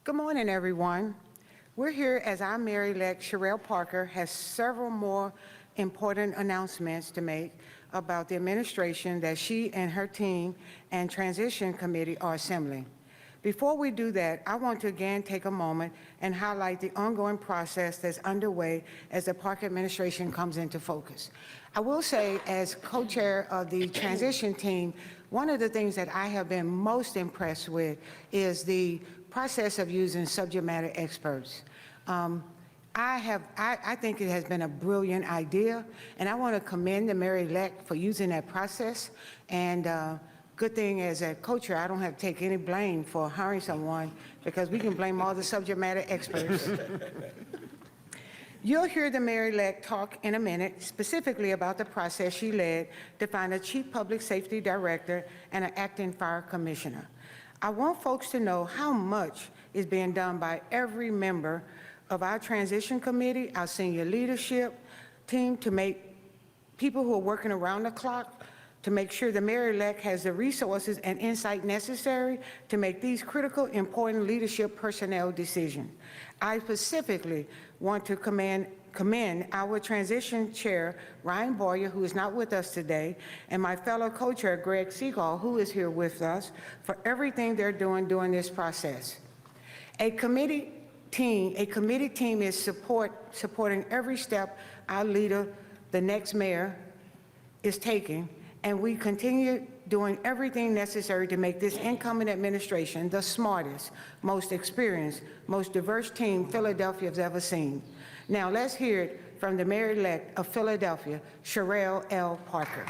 Good morning, everyone. We're here as our mayor-elect Cherelle Parker has several more important announcements to make about the administration that she and her team and transition committee are assembling. Before we do that, I want to again take a moment and highlight the ongoing process that's underway as the Parker administration comes into focus. I will say, as co-chair of the transition team, one of the things that I have been most impressed with is the process of using subject matter experts. I think it has been a brilliant idea, and I want to commend the mayor-elect for using that process. And good thing as a co-chair, I don't have to take any blame for hiring someone, because we can blame all the subject matter experts. You'll hear the mayor-elect talk in a minute specifically about the process she led to find a chief public safety director and an acting fire commissioner. I want folks to know how much is being done by every member of our transition committee, our senior leadership team, to make people who are working around the clock to make sure the mayor-elect has the resources and insight necessary to make these critical, important leadership personnel decisions. I specifically want to commend our transition chair, Ryan Boyer, who is not with us today, and my fellow co-chair, Greg Seagal, who is here with us, for everything they're doing during this process. A committee team is supporting every step our leader, the next mayor, is taking, and we continue doing everything necessary to make this incoming administration the smartest, most experienced, most diverse team Philadelphia has ever seen. Now let's hear it from the mayor-elect of Philadelphia, Cherelle L. Parker.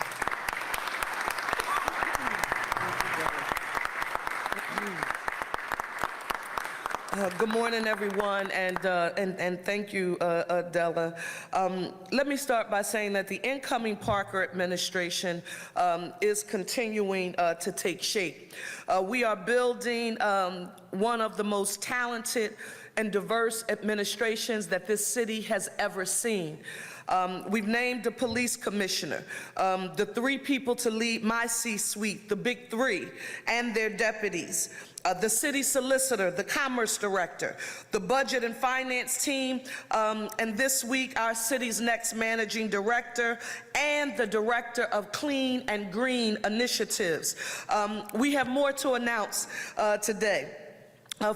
Good morning, everyone, and thank you, Della. Let me start by saying that the incoming Parker administration is continuing to take shape. We are building one of the most talented and diverse administrations that this city has ever seen. We've named the police commissioner, the 3 people to lead my C-suite, the big 3, and their deputies. The city solicitor, the commerce director, the budget and finance team, and this week our city's next managing director and the director of clean and green initiatives. We have more to announce today.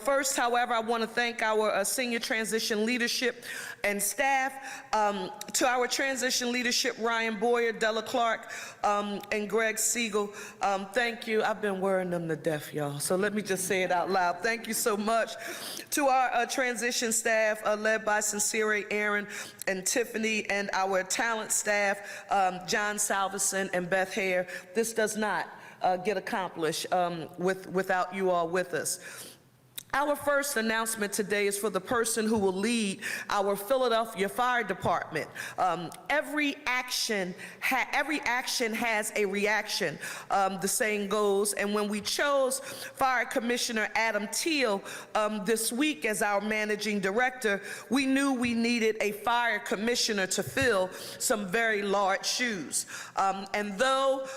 First, however, I want to thank our senior transition leadership and staff. To our transition leadership, Ryan Boyer, Della Clark, and Greg Siegel, thank you. I've been wearing them to death, y'all, so let me just say it out loud. Thank you so much. To our transition staff, led by Sincere, Aaron, and Tiffany, and our talent staff, John Salveson and Beth Hare. This does not get accomplished without you all with us. Our first announcement today is for the person who will lead our Philadelphia Fire Department. Every action has a reaction, the saying goes, and when we chose Fire Commissioner Adam Geer this week as our managing director, we knew we needed a fire commissioner to fill some very large shoes. And though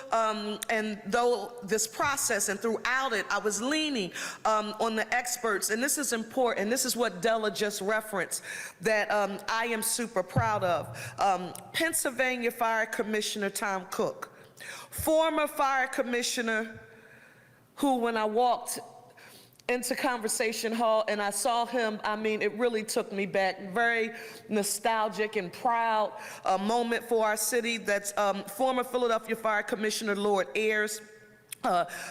this process and throughout it, I was leaning on the experts, and this is important, this is what Della just referenced, that I am super proud of. Pennsylvania Fire Commissioner Tom Cook, former fire commissioner who, when I walked into Conversation Hall and I saw him, I mean, it really took me back. Very nostalgic and proud moment for our city. That's former Philadelphia Fire Commissioner Lord Ayers.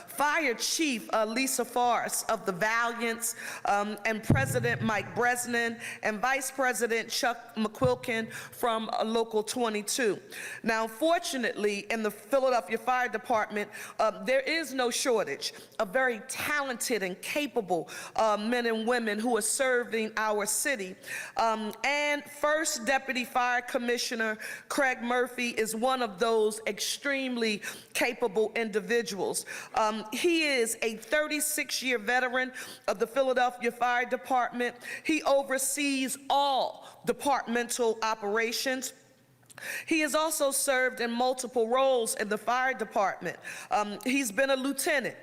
Fire Chief Lisa Forrest of the Valiants, and President Mike Bresnan, and Vice President Chuck McQuilkin from Local 22. Now, fortunately, in the Philadelphia Fire Department, there is no shortage of very talented and capable men and women who are serving our city. And First Deputy Fire Commissioner Craig Murphy is one of those extremely capable individuals. He is a 36-year veteran of the Philadelphia Fire Department. He oversees all departmental operations. He has also served in multiple roles in the fire department. He's been a lieutenant,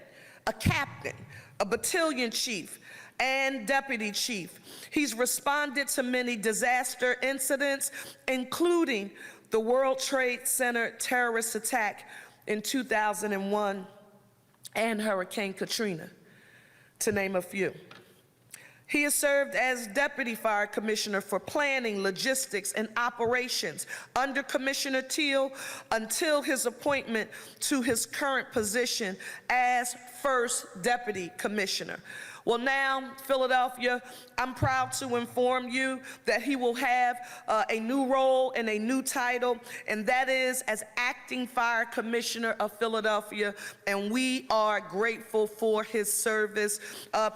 a captain, a battalion chief, and deputy chief. He's responded to many disaster incidents, including the World Trade Center terrorist attack in 2001 and Hurricane Katrina, to name a few. He has served as Deputy Fire Commissioner for Planning, Logistics, and Operations under Commissioner Teal until his appointment to his current position as First Deputy Commissioner. Well, now, Philadelphia, I'm proud to inform you that he will have a new role and a new title, and that is as Acting Fire Commissioner of Philadelphia, and we are grateful for his service.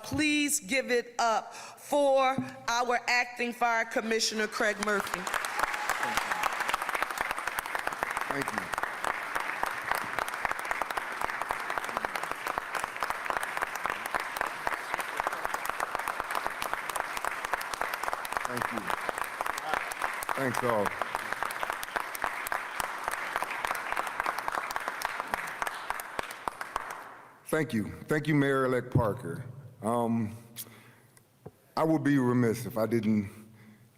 Please give it up for our Acting Fire Commissioner, Craig Murphy. Thank you. Thank you. Thanks all. Thank you. Thank you, Mayor-elect Parker. I would be remiss if I didn't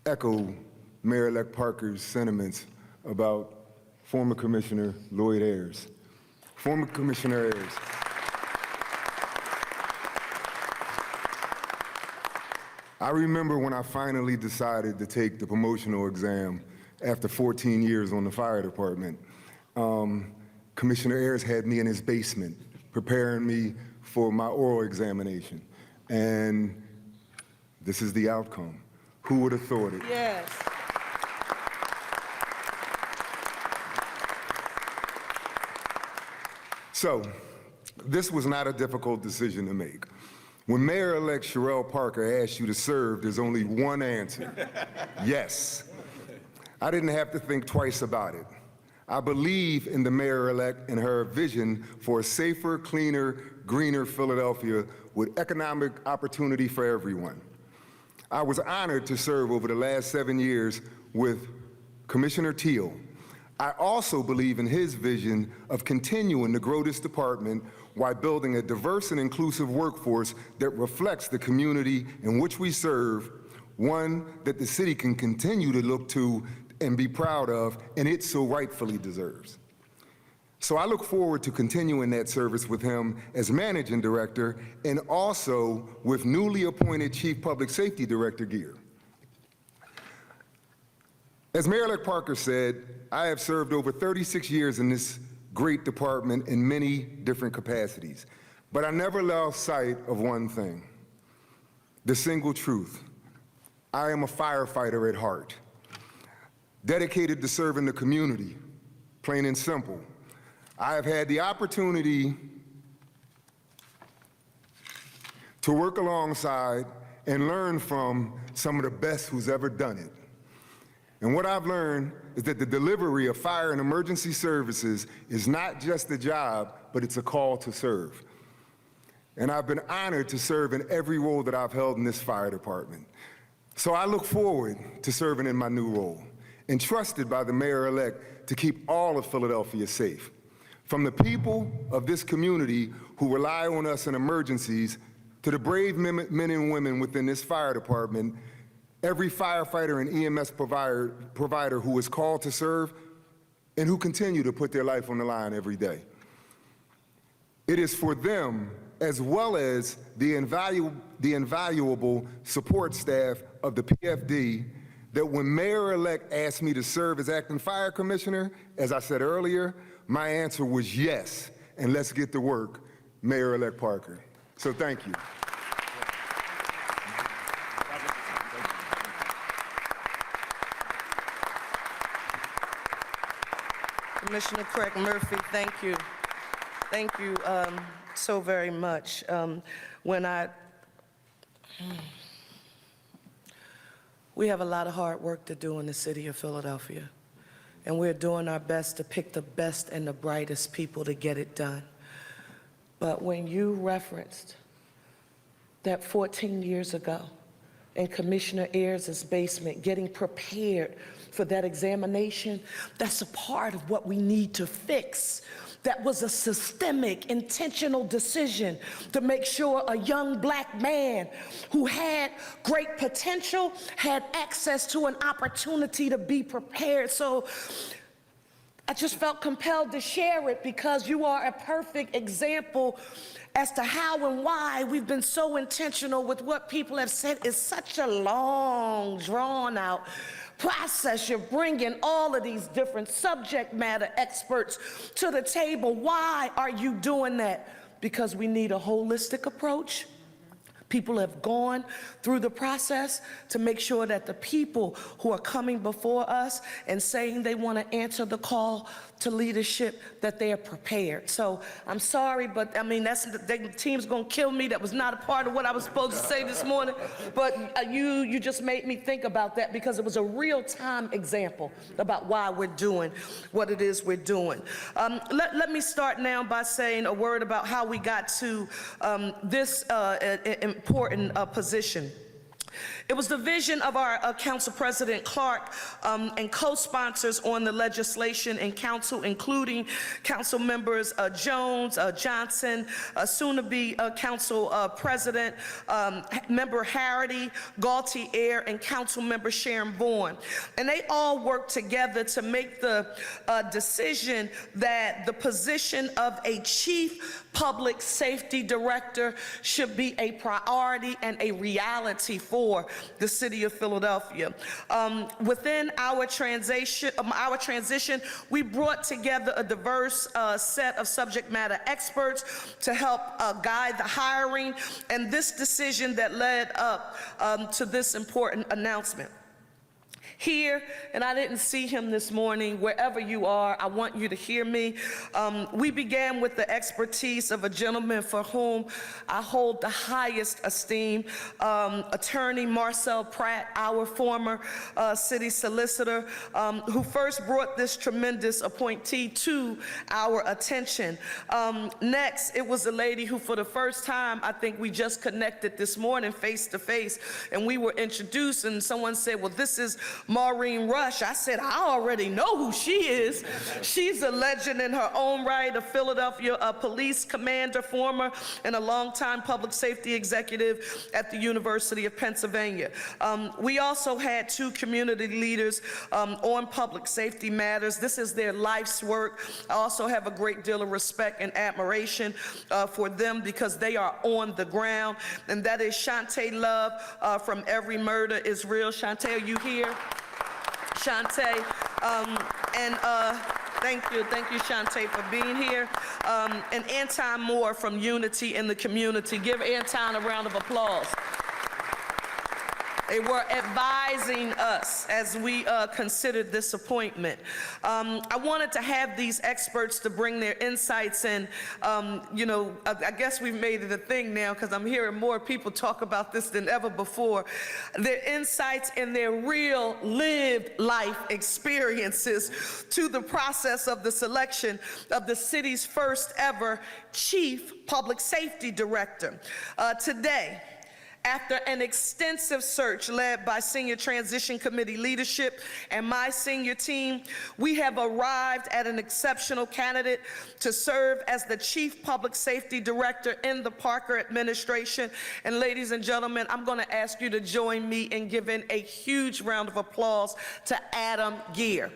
echo Mayor-elect Parker's sentiments about former Commissioner Lloyd Ayers. Former Commissioner Ayers. I remember when I finally decided to take the promotional exam after 14 years on the fire department. Commissioner Ayers had me in his basement preparing me for my oral examination. And this is the outcome. Who would have thought it? Yes. So, this was not a difficult decision to make. When Mayor-elect Cherelle Parker asked you to serve, there's only one answer: yes. I didn't have to think twice about it. I believe in the Mayor-elect and her vision for a safer, cleaner, greener Philadelphia with economic opportunity for everyone. I was honored to serve over the last 7 years with Commissioner Teal. I also believe in his vision of continuing to grow this department while building a diverse and inclusive workforce that reflects the community in which we serve, one that the city can continue to look to and be proud of, and it so rightfully deserves. So I look forward to continuing that service with him as managing director and also with newly appointed Chief Public Safety Director Geer. As Mayor-elect Parker said, I have served over 36 years in this great department in many different capacities, but I never lost sight of one thing: the single truth. I am a firefighter at heart, dedicated to serving the community, plain and simple. I have had the opportunity to work alongside and learn from some of the best who's ever done it. And what I've learned is that the delivery of fire and emergency services is not just a job, but it's a call to serve. And I've been honored to serve in every role that I've held in this fire department. So I look forward to serving in my new role, entrusted by the mayor-elect to keep all of Philadelphia safe. From the people of this community who rely on us in emergencies to the brave men and women within this fire department, every firefighter and EMS provider who is called to serve and who continue to put their life on the line every day. It is for them, as well as the invaluable support staff of the PFD, that when Mayor-elect asked me to serve as acting fire commissioner, as I said earlier, my answer was yes, and let's get to work, Mayor-elect Parker. So thank you. Commissioner Craig Murphy, thank you. Thank you so very much. We have a lot of hard work to do in the city of Philadelphia, and we're doing our best to pick the best and the brightest people to get it done. But when you referenced that 14 years ago in Commissioner Ayers' basement, getting prepared for that examination, that's a part of what we need to fix that was a systemic, intentional decision to make sure a young black man who had great potential had access to an opportunity to be prepared. So I just felt compelled to share it because you are a perfect example as to how and why we've been so intentional with what people have said is such a long, drawn-out process. You're bringing all of these different subject matter experts to the table. Why are you doing that? Because we need a holistic approach. People have gone through the process to make sure that the people who are coming before us and saying they want to answer the call to leadership, that they are prepared. So I'm sorry, but I mean, the team's gonna kill me. That was not a part of what I was supposed to say this morning. But you just made me think about that because it was a real-time example about why we're doing what it is we're doing. Let me start now by saying a word about how we got to this important position. It was the vision of our Council President Clark and co-sponsors on the legislation in council, including Council members Jones, Johnson, soon-to-be Council President, Member Harity, Gaultier, and Council Member Sharon Vaughan. And they all worked together to make the decision that the position of a Chief Public Safety Director should be a priority and a reality for the city of Philadelphia. Within our transition, we brought together a diverse set of subject matter experts to help guide the hiring and this decision that led up to this important announcement. Here, and I didn't see him this morning, wherever you are, I want you to hear me. We began with the expertise of a gentleman for whom I hold the highest esteem, Attorney Marcel Pratt, our former city solicitor, who first brought this tremendous appointee to our attention. Next, it was a lady who for the first time, I think we just connected this morning face to face, and we were introduced and someone said, well, this is Maureen Rush. I said, I already know who she is. She's a legend in her own right, a Philadelphia police commander, former, and a longtime public safety executive at the University of Pennsylvania. We also had two community leaders on public safety matters. This is their life's work. I also have a great deal of respect and admiration for them because they are on the ground, and that is Shantae Love from Every Murder Is Real. Shantae, are you here? Shantae, thank you, Shantae, for being here. And Anton Moore from Unity in the Community. Give Anton a round of applause. They were advising us as we considered this appointment. I wanted to have these experts to bring their insights in. You know, I guess we've made it a thing now because I'm hearing more people talk about this than ever before. Their insights and their real lived life experiences to the process of the selection of the city's first ever Chief Public Safety Director. Today, after an extensive search led by Senior Transition Committee leadership and my senior team, we have arrived at an exceptional candidate to serve as the Chief Public Safety Director in the Parker administration. And ladies and gentlemen, I'm going to ask you to join me in giving a huge round of applause to Adam Geer.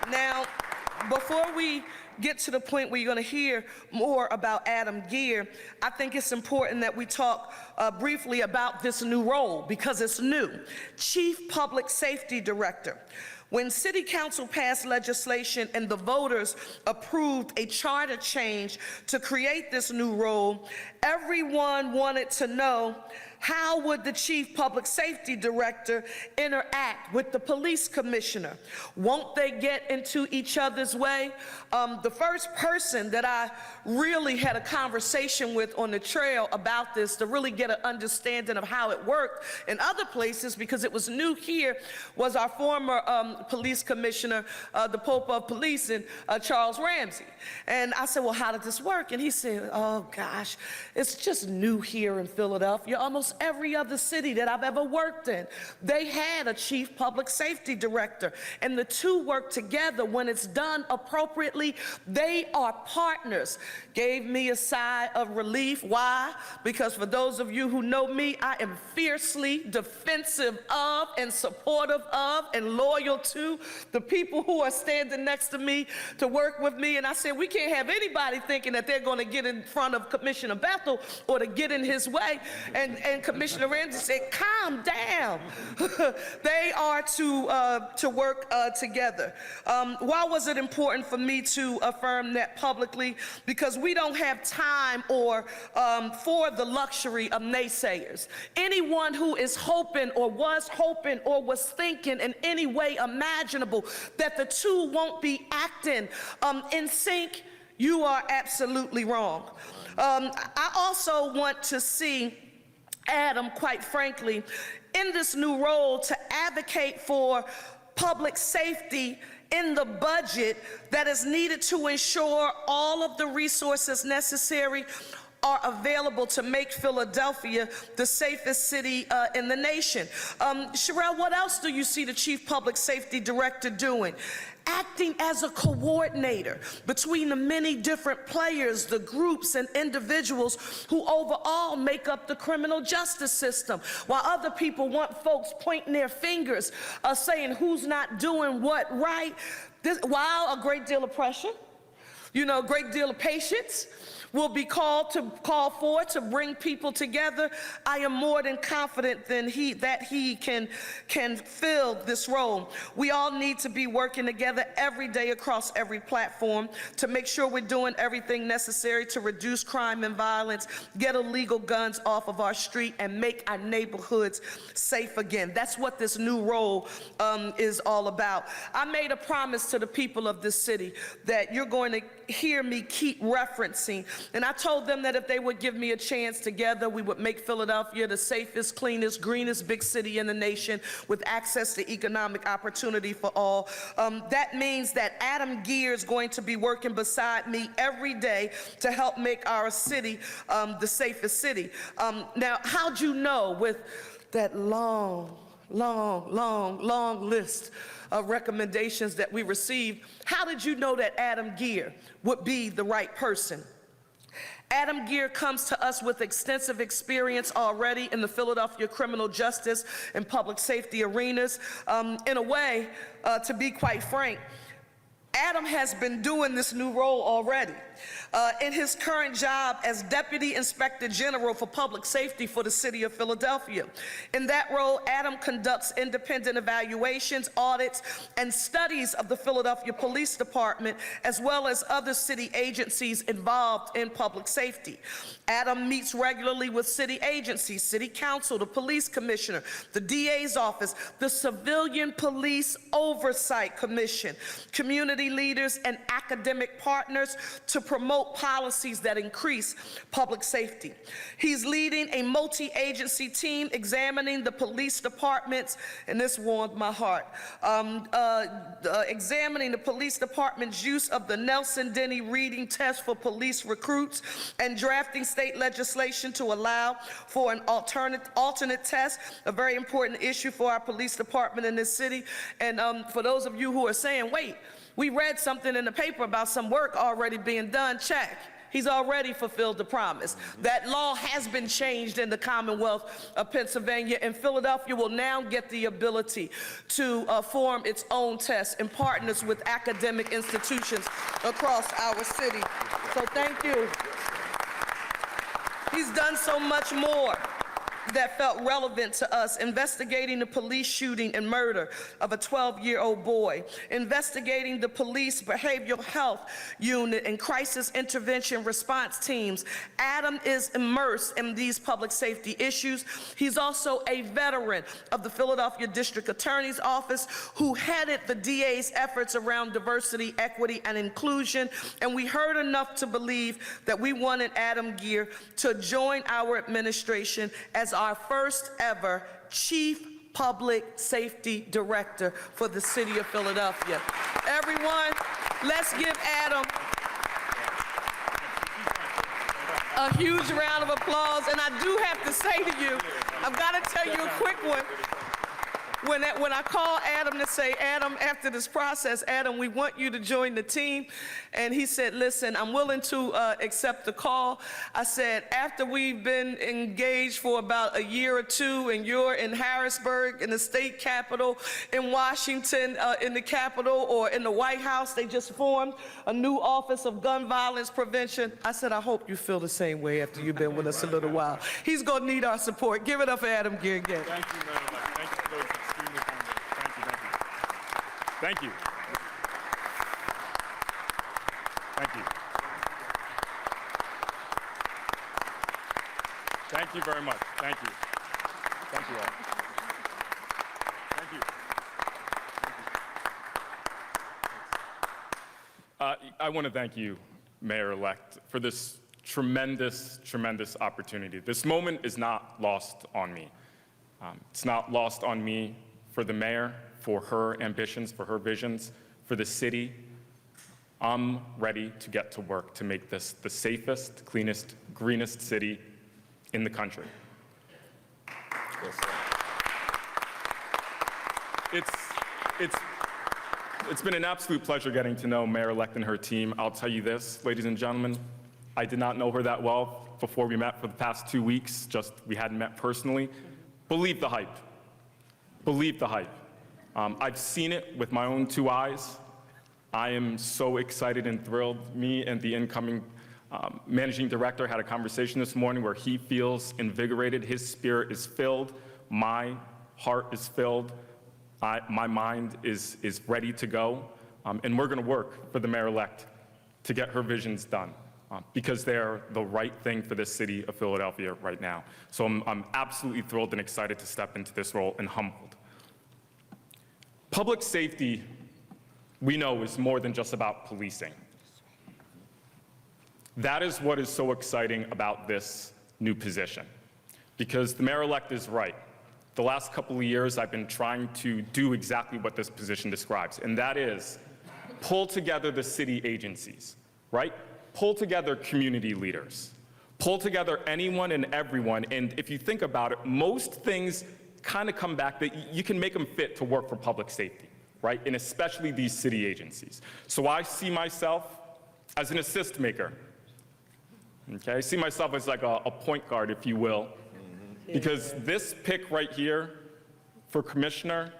Now, before we get to the point where you're going to hear more about Adam Geer, I think it's important that we talk briefly about this new role because it's new. Chief Public Safety Director. When City Council passed legislation and the voters approved a charter change to create this new role, everyone wanted to know, how would the Chief Public Safety Director interact with the police commissioner? Won't they get into each other's way? The first person that I really had a conversation with on the trail about this to really get an understanding of how it worked in other places, because it was new here, was our former police commissioner, the Pope of Policing, Charles Ramsey. And I said, well, how did this work? And he said, oh gosh, it's just new here in Philadelphia. Almost every other city that I've ever worked in, they had a chief public safety director. And the two work together. When it's done appropriately, they are partners. Gave me a sigh of relief. Why? Because for those of you who know me, I am fiercely defensive of and supportive of and loyal to the people who are standing next to me to work with me. And I said, we can't have anybody thinking that they're going to get in front of Commissioner Bethel or to get in his way. And Commissioner Ramsey said, calm down. They are to work together. Why was it important for me to affirm that publicly? Because we don't have time or for the luxury of naysayers. Anyone who is hoping or was thinking in any way imaginable that the two won't be acting in sync, you are absolutely wrong. I also want to see Adam, quite frankly, in this new role to advocate for public safety in the budget that is needed to ensure all of the resources necessary are available to make Philadelphia the safest city in the nation. Cherelle, what else do you see the Chief Public Safety Director doing? Acting as a coordinator between the many different players, the groups and individuals who overall make up the criminal justice system. While other people want folks pointing their fingers, saying who's not doing what right, while a great deal of pressure, a great deal of patience will be called for to bring people together, I am more than confident that he can fill this role. We all need to be working together every day across every platform to make sure we're doing everything necessary to reduce crime and violence, get illegal guns off of our street, and make our neighborhoods safe again. That's what this new role is all about. I made a promise to the people of this city that you're going to hear me keep referencing. And I told them that if they would give me a chance together, we would make Philadelphia the safest, cleanest, greenest big city in the nation with access to economic opportunity for all. That means that Adam Geer is going to be working beside me every day to help make our city the safest city. Now, how'd you know with that long list of recommendations that we received, how did you know that Adam Geer would be the right person? Adam Geer comes to us with extensive experience already in the Philadelphia criminal justice and public safety arenas. In a way, to be quite frank, Adam has been doing this new role already. In his current job as Deputy Inspector General for Public Safety for the City of Philadelphia. In that role, Adam conducts independent evaluations, audits, and studies of the Philadelphia Police Department, as well as other city agencies involved in public safety. Adam meets regularly with city agencies, City Council, the Police Commissioner, the DA's office, the Civilian Police Oversight Commission, community leaders, and academic partners to promote policies that increase public safety. He's leading a multi-agency team examining the police departments, and this warmed my heart, examining the police department's use of the Nelson-Denny reading test for police recruits and drafting state legislation to allow for an alternate test, a very important issue for our police department in this city. And for those of you who are saying, wait, we read something in the paper about some work already being done, check. He's already fulfilled the promise. That law has been changed in the Commonwealth of Pennsylvania, and Philadelphia will now get the ability to form its own tests in partners with academic institutions across our city. So thank you. He's done so much more that felt relevant to us, investigating the police shooting and murder of a 12-year-old boy, investigating the police behavioral health unit and crisis intervention response teams. Adam is immersed in these public safety issues. He's also a veteran of the Philadelphia District Attorney's Office who headed the DA's efforts around diversity, equity, and inclusion, and we heard enough to believe that we wanted Adam Geer to join our administration as our first ever Chief Public Safety Director for the city of Philadelphia. Everyone, let's give Adam a huge round of applause. And I do have to say to you, I've got to tell you a quick one. When I called Adam to say, Adam, after this process, Adam, we want you to join the team. And he said, listen, I'm willing to accept the call. I said, after we've been engaged for about a year or two, and you're in Harrisburg, in the state capitol, in Washington, in the Capitol, or in the White House, they just formed a new Office of Gun Violence Prevention. I said, I hope you feel the same way after you've been with us a little while. He's going to need our support. Give it up for Adam Geer again. Thank you very much. Thank you for those extremely kind words. Thank you. Thank you. Thank you very much. Thank you. Thank you all. Thank you. I want to thank you, Mayor-elect, for this tremendous, tremendous opportunity. This moment is not lost on me. It's not lost on me for the mayor, for her ambitions, for her visions, for the city. I'm ready to get to work to make this the safest, cleanest, greenest city in the country. Yes, It's been an absolute pleasure getting to know Mayor-elect and her team. I'll tell you this, ladies and gentlemen, I did not know her that well before we met for the past 2 weeks, just we hadn't met personally. Believe the hype. Believe the hype. I've seen it with my own 2 eyes. I am so excited and thrilled. Me and the incoming managing director had a conversation this morning where he feels invigorated. His spirit is filled. My heart is filled. My mind is ready to go. And we're going to work for the mayor-elect to get her visions done because they're the right thing for the city of Philadelphia right now. So I'm absolutely thrilled and excited to step into this role and humbled. Public safety, we know, is more than just about policing. That is what is so exciting about this new position, because the mayor-elect is right. The last couple of years, I've been trying to do exactly what this position describes, and that is pull together the city agencies, right? Pull together community leaders, pull together anyone and everyone, and if you think about it, most things kind of come back that you can make them fit to work for public safety, right? And especially these city agencies. So I see myself as an assist maker, okay? I see myself as like a point guard, if you will, because this pick right here for commissioner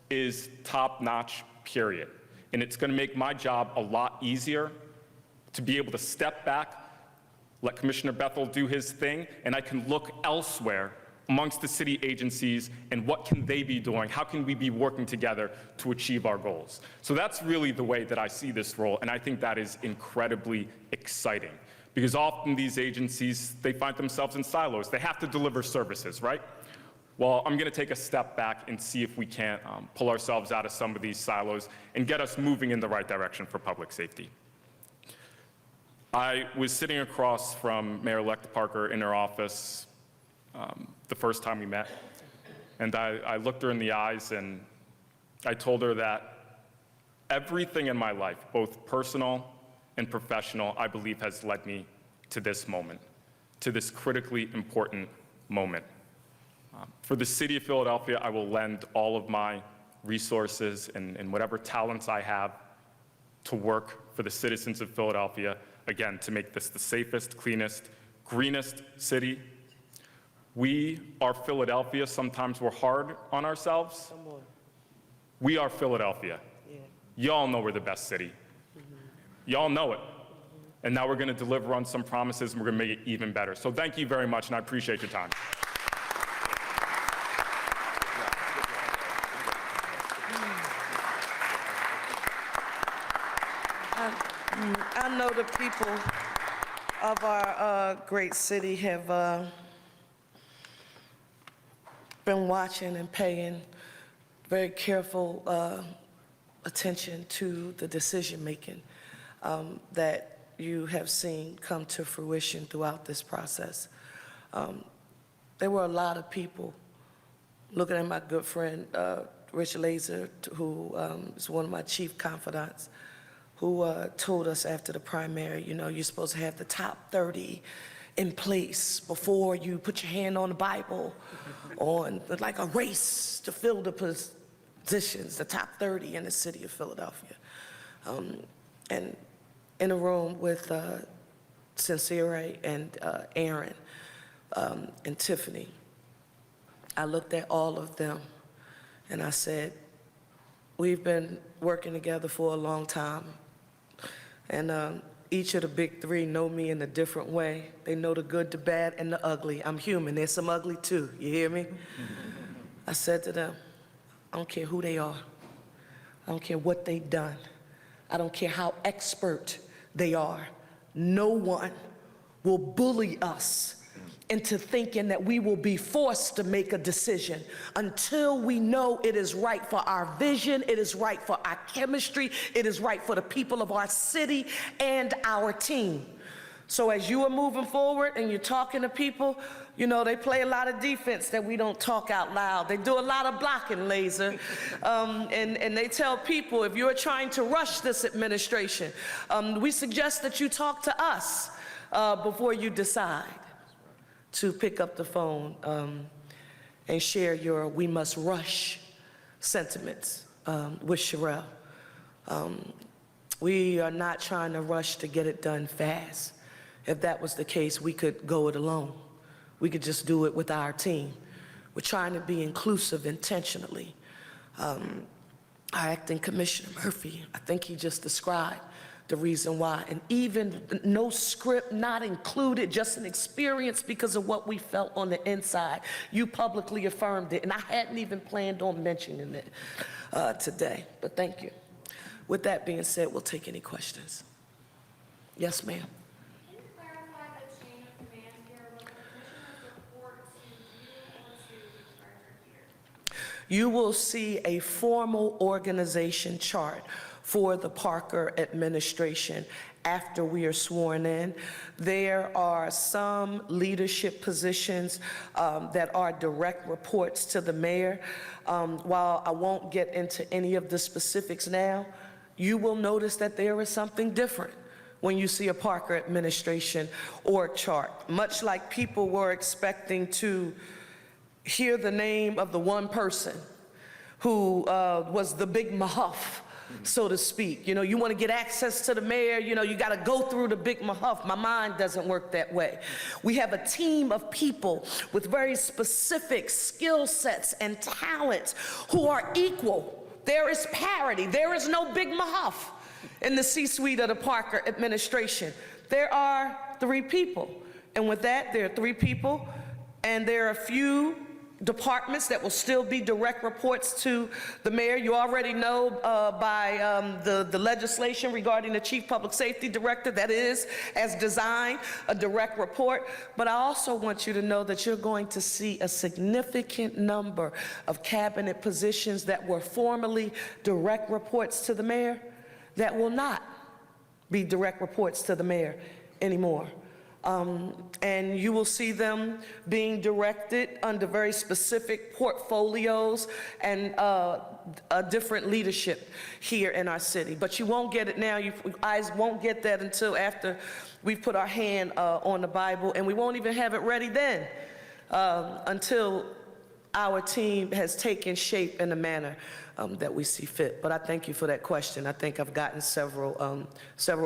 is top-notch, period. And it's gonna make my job a lot easier to be able to step back, let Commissioner Bethel do his thing, and I can look elsewhere amongst the city agencies and what can they be doing? How can we be working together to achieve our goals? So that's really the way that I see this role, and I think that is incredibly exciting. Because often these agencies, they find themselves in silos. They have to deliver services, right? Well, I'm gonna take a step back and see if we can't pull ourselves out of some of these silos and get us moving in the right direction for public safety. I was sitting across from Mayor-elect Parker in her office the first time we met, and I looked her in the eyes and I told her that everything in my life, both personal and professional, I believe has led me to this moment, to this critically important moment. For the city of Philadelphia, I will lend all of my resources and whatever talents I have to work for the citizens of Philadelphia, again, to make this the safest, cleanest, greenest city. We are Philadelphia. Sometimes we're hard on ourselves. We are Philadelphia. Yeah. Y'all know we're the best city. Y'all know it. And now we're going to deliver on some promises, and we're going to make it even better. So thank you very much, and I appreciate your time. I know the people of our great city have been watching and paying very careful attention to the decision-making that you have seen come to fruition throughout this process. There were a lot of people looking at my good friend, Rich Laser, who is one of my chief confidants, who told us after the primary, you know, you're supposed to have the top 30 in place before you put your hand on the Bible, on like a race to fill the positions, the top 30 in the city of Philadelphia. And in a room with Sincere and Aaron and Tiffany, I looked at all of them and I said, we've been working together for a long time, and each of the big three know me in a different way. They know the good, the bad, and the ugly. I'm human. There's some ugly too. You hear me? I said to them, I don't care who they are. I don't care what they've done. I don't care how expert they are. No one will bully us into thinking that we will be forced to make a decision until we know it is right for our vision, it is right for our chemistry, it is right for the people of our city and our team. So as you are moving forward and you're talking to people, you know, they play a lot of defense that we don't talk out loud. They do a lot of blocking, Laser. And they tell people, if you're trying to rush this administration, we suggest that you talk to us before you decide to pick up the phone and share your "we must rush" sentiments with Cherelle. We are not trying to rush to get it done fast. If that was the case, we could go it alone. We could just do it with our team. We're trying to be inclusive intentionally. Our acting Commissioner Murphy, I think he just described the reason why, and even no script, not included, just an experience because of what we felt on the inside. You publicly affirmed it, and I hadn't even planned on mentioning it today, but thank you. With that being said, we'll take any questions. Yes, ma'am. Can you clarify the chain of command here? Will the commissioners report to you or to Treasurer Geer? You will see a formal organization chart for the Parker administration after we are sworn in. There are some leadership positions that are direct reports to the mayor. While I won't get into any of the specifics now, you will notice that there is something different when you see a Parker administration org chart. Much like people were expecting to hear the name of the one person who was the big mahuff, so to speak. You know, you want to get access to the mayor, you know, you got to go through the big mahuff. My mind doesn't work that way. We have a team of people with very specific skill sets and talents who are equal. There is parity. There is no big mahuff in the C-suite of the Parker administration. There are 3 people. And with that, there are 3 people, and there are a few departments that will still be direct reports to the mayor. You already know by the legislation regarding the chief public safety director, that is, as designed, a direct report. But I also want you to know that you're going to see a significant number of cabinet positions that were formerly direct reports to the mayor that will not be direct reports to the mayor anymore. And you will see them being directed under very specific portfolios and different leadership here in our city. But you won't get it now. You guys won't get that until after we've put our hand on the Bible, and we won't even have it ready then until our team has taken shape in the manner that we see fit. But I thank you for that question. I think I've gotten several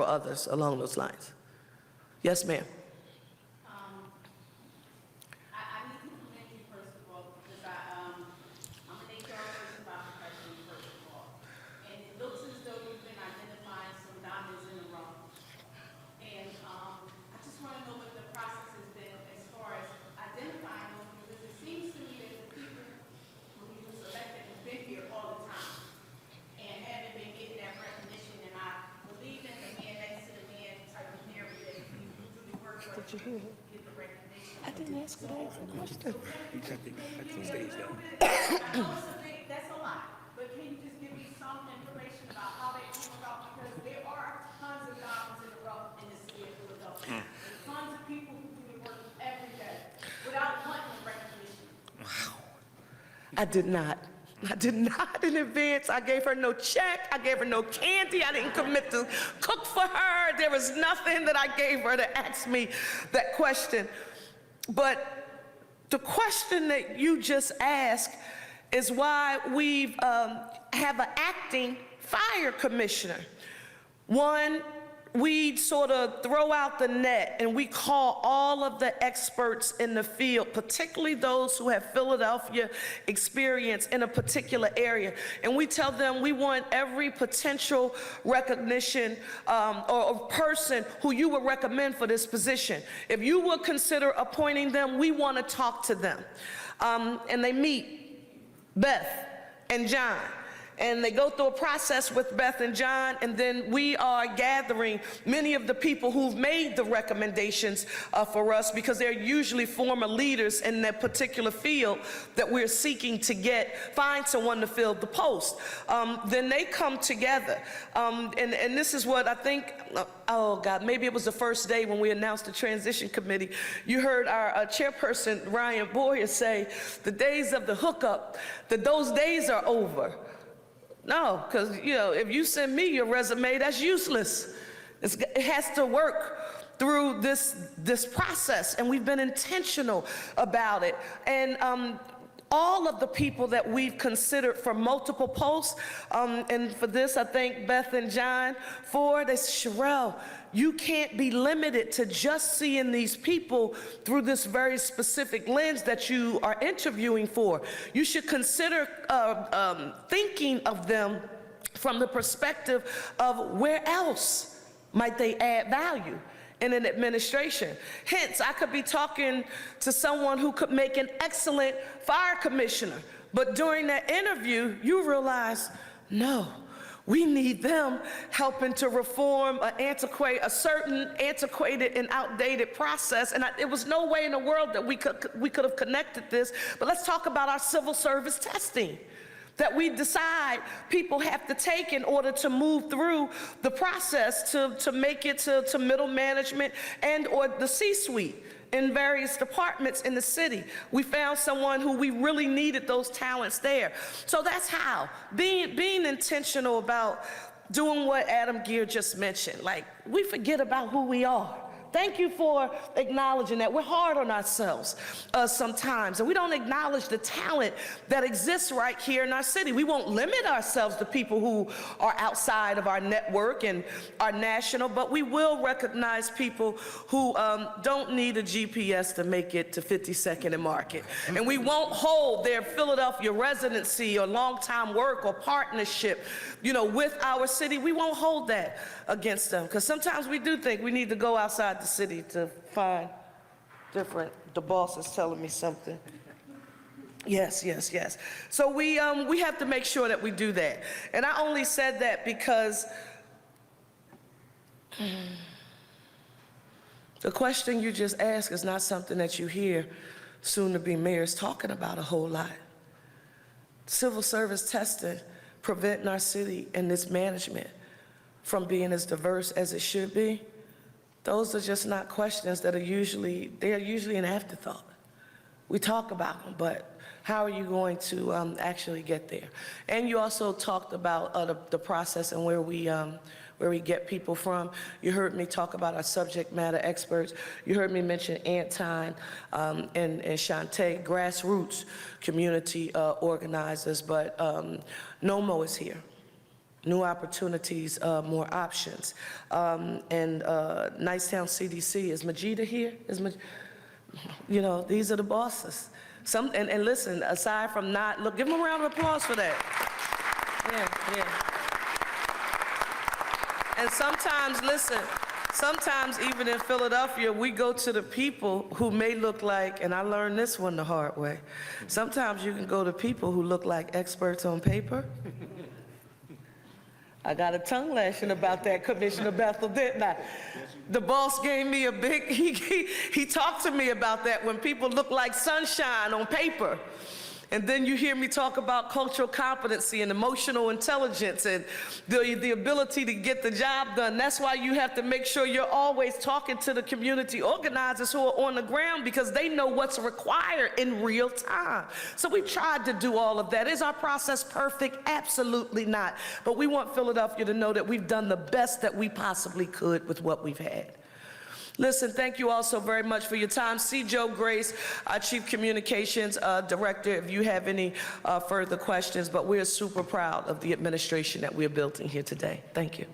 others along those lines. Yes, ma'am. Did you hear it? I didn't ask her that question. That's a lot, but can you just give me some information about how they came about? Because there are tons of diamonds in the rough in the city of Philadelphia. There's tons of people who do the work every day without wanting recognition. Wow. I did not. I did not in advance. I gave her no check. I gave her no candy. I didn't commit to cook for her. There was nothing that I gave her to ask me that question. But the question that you just asked is why we have an acting fire commissioner. One, we sort of throw out the net and we call all of the experts in the field, particularly those who have Philadelphia experience in a particular area, and we tell them we want every potential recognition or person who you would recommend for this position. If you would consider appointing them, we want to talk to them. And they meet Beth and John. And they go through a process with Beth and John, and then we are gathering many of the people who've made the recommendations for us, because they're usually former leaders in that particular field that we're seeking to find someone to fill the post. Then they come together, and this is what I think, oh God, maybe it was the first day when we announced the transition committee. You heard our chairperson, Ryan Boyer, say, the days of the hookup, that those days are over. No, because, if you send me your resume, that's useless. It has to work through this process, and we've been intentional about it. And all of the people that we've considered for multiple posts, and for this, I thank Beth and John for this. Cherelle, you can't be limited to just seeing these people through this very specific lens that you are interviewing for. You should consider thinking of them from the perspective of where else might they add value in an administration. Hence, I could be talking to someone who could make an excellent fire commissioner, but during that interview, you realize, no, we need them helping to reform a certain antiquated and outdated process. And there was no way in the world that we could have connected this. But let's talk about our civil service testing that we decide people have to take in order to move through the process to make it to middle management and or the C-suite in various departments in the city. We found someone who we really needed those talents there. So that's how, being intentional about doing what Adam Geer just mentioned. Like, we forget about who we are. Thank you for acknowledging that. We're hard on ourselves sometimes, and we don't acknowledge the talent that exists right here in our city. We won't limit ourselves to people who are outside of our network and are national, but we will recognize people who don't need a GPS to make it to 52nd and Market. And we won't hold their Philadelphia residency or long-time work or partnership, with our city. We won't hold that against them, because sometimes we do think we need to go outside the city to find different. The boss is telling me something. Yes. So we have to make sure that we do that. And I only said that because the question you just asked is not something that you hear soon-to-be mayors talking about a whole lot. Civil service testing, preventing our city and its management from being as diverse as it should be. Those are just not questions that are usually an afterthought. We talk about them, but how are you going to actually get there? And you also talked about the process and where we get people from. You heard me talk about our subject matter experts. You heard me mention Antine and Shantae, grassroots community organizers, but NOMO is here. New opportunities, more options. And Nicetown CDC, is Majida here? These are the bosses. And listen, aside from give them a round of applause for that. Yeah. And sometimes even in Philadelphia, we go to the people who may look like, and I learned this one the hard way, sometimes you can go to people who look like experts on paper. I got a tongue lashing about that, Commissioner Bethel, didn't I? The boss gave me he talked to me about that when people look like sunshine on paper. And then you hear me talk about cultural competency and emotional intelligence and the ability to get the job done. That's why you have to make sure you're always talking to the community organizers who are on the ground, because they know what's required in real time. So we tried to do all of that. Is our process perfect? Absolutely not. But we want Philadelphia to know that we've done the best that we possibly could with what we've had. Listen, thank you all so very much for your time. See Joe Grace, our Chief Communications Director, if you have any further questions. But we're super proud of the administration that we're building here today. Thank you.